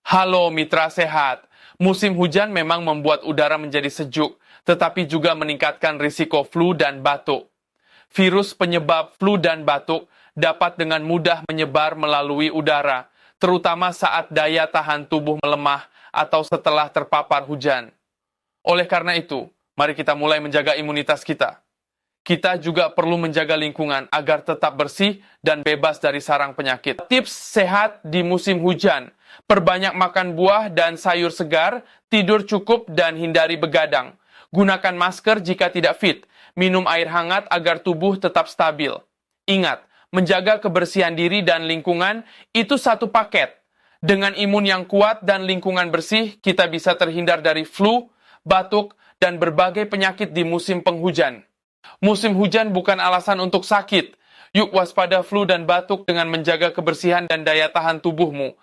Halo mitra sehat. Musim hujan memang membuat udara menjadi sejuk, tetapi juga meningkatkan risiko flu dan batuk. Virus penyebab flu dan batuk dapat dengan mudah menyebar melalui udara, terutama saat daya tahan tubuh melemah atau setelah terpapar hujan. Oleh karena itu, mari kita mulai menjaga imunitas kita. Kita juga perlu menjaga lingkungan agar tetap bersih dan bebas dari sarang penyakit. Tips sehat di musim hujan: perbanyak makan buah dan sayur segar, tidur cukup dan hindari begadang. Gunakan masker jika tidak fit, minum air hangat agar tubuh tetap stabil. Ingat, menjaga kebersihan diri dan lingkungan itu satu paket. Dengan imun yang kuat dan lingkungan bersih, kita bisa terhindar dari flu, batuk, dan berbagai penyakit di musim penghujan. Musim hujan bukan alasan untuk sakit. Yuk waspada flu dan batuk dengan menjaga kebersihan dan daya tahan tubuhmu.